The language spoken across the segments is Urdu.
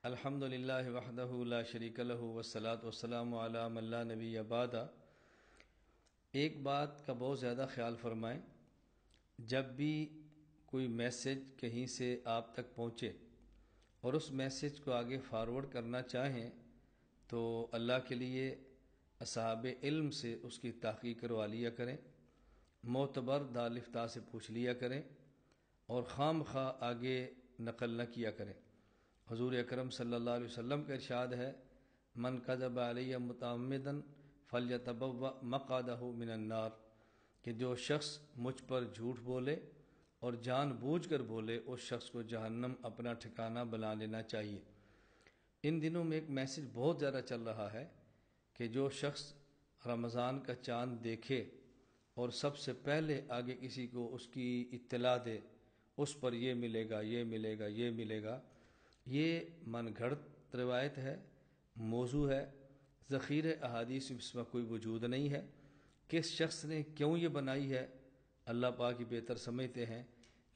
الحمد للہ وحدہ لا شریک لہ والصلاۃ والسلام علی من لا نبی بعد۔ ایک بات کا بہت زیادہ خیال فرمائیں، جب بھی کوئی میسج کہیں سے آپ تک پہنچے اور اس میسج کو آگے فارورڈ کرنا چاہیں تو اللہ کے لیے صاحب علم سے اس کی تحقیق کروا لیا کریں، معتبر دالفتہ سے پوچھ لیا کریں اور خام خواہ آگے نقل نہ کیا کریں۔ حضور اکرم صلی اللہ علیہ وسلم کا ارشاد ہے، من کذب علی متعمدا فلیتبوأ مقعدہ من النار، کہ جو شخص مجھ پر جھوٹ بولے اور جان بوجھ کر بولے اس شخص کو جہنم اپنا ٹھکانہ بنا لینا چاہیے۔ ان دنوں میں ایک میسج بہت زیادہ چل رہا ہے کہ جو شخص رمضان کا چاند دیکھے اور سب سے پہلے آگے کسی کو اس کی اطلاع دے، اس پر یہ ملے گا، یہ ملے گا، یہ ملے گا۔ یہ من گھڑت روایت ہے، موضوع ہے، ذخیرہ احادیث اس میں کوئی وجود نہیں ہے۔ کس شخص نے کیوں یہ بنائی ہے اللہ پاک ہی بہتر سمجھتے ہیں،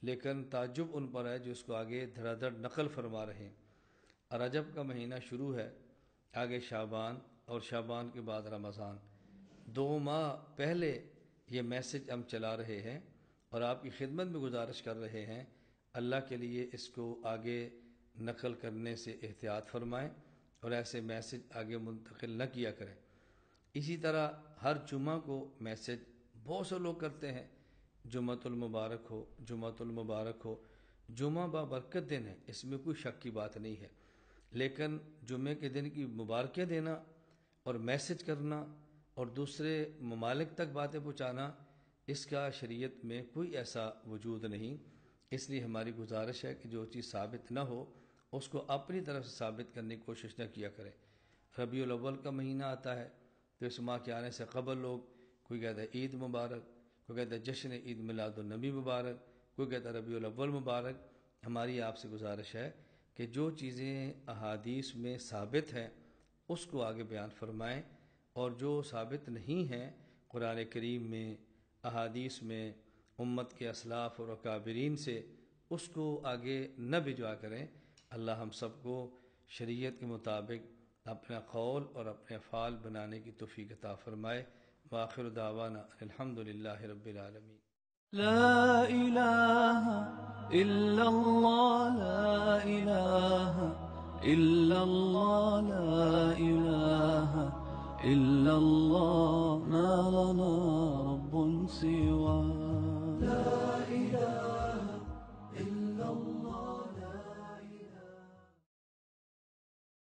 لیکن تعجب ان پر ہے جو اس کو آگے دھڑا دھڑ نقل فرما رہے ہیں۔ رجب کا مہینہ شروع ہے، آگے شعبان اور شعبان کے بعد رمضان، 2 ماہ پہلے یہ میسج ہم چلا رہے ہیں اور آپ کی خدمت میں گزارش کر رہے ہیں، اللہ کے لیے اس کو آگے نقل کرنے سے احتیاط فرمائیں اور ایسے میسج آگے منتقل نہ کیا کریں۔ اسی طرح ہر جمعہ کو میسج بہت سے لوگ کرتے ہیں، جمعۃ المبارک ہو، جمعۃ المبارک ہو۔ جمعہ بابرکت دن ہے، اس میں کوئی شک کی بات نہیں ہے، لیکن جمعے کے دن کی مبارکیں دینا اور میسج کرنا اور دوسرے ممالک تک باتیں پہنچانا، اس کا شریعت میں کوئی ایسا وجود نہیں۔ اس لیے ہماری گزارش ہے کہ جو چیز ثابت نہ ہو اس کو اپنی طرف سے ثابت کرنے کی کوشش نہ کیا کریں۔ ربیع الاول کا مہینہ آتا ہے تو اس ماہ کے آنے سے قبل لوگ، کوئی کہتا ہے عید مبارک، کوئی کہتا ہے جشن عید میلاد النبی مبارک، کوئی کہتا ہے ربیع الاول مبارک۔ ہماری آپ سے گزارش ہے کہ جو چیزیں احادیث میں ثابت ہیں اس کو آگے بیان فرمائیں، اور جو ثابت نہیں ہیں قرآن کریم میں، احادیث میں، امت کے اسلاف اور اکابرین سے، اس کو آگے نہ بھجوا کریں۔ اللہ ہم سب کو شریعت کے مطابق اپنا قول اور اپنے افعال بنانے کی توفیق عطا فرمائے۔ وآخر دعوانا الحمد للہ رب العالمین۔ لا إله إلا الله، لا إله إلا الله، لا إله إلا الله، ما لنا رب سواه۔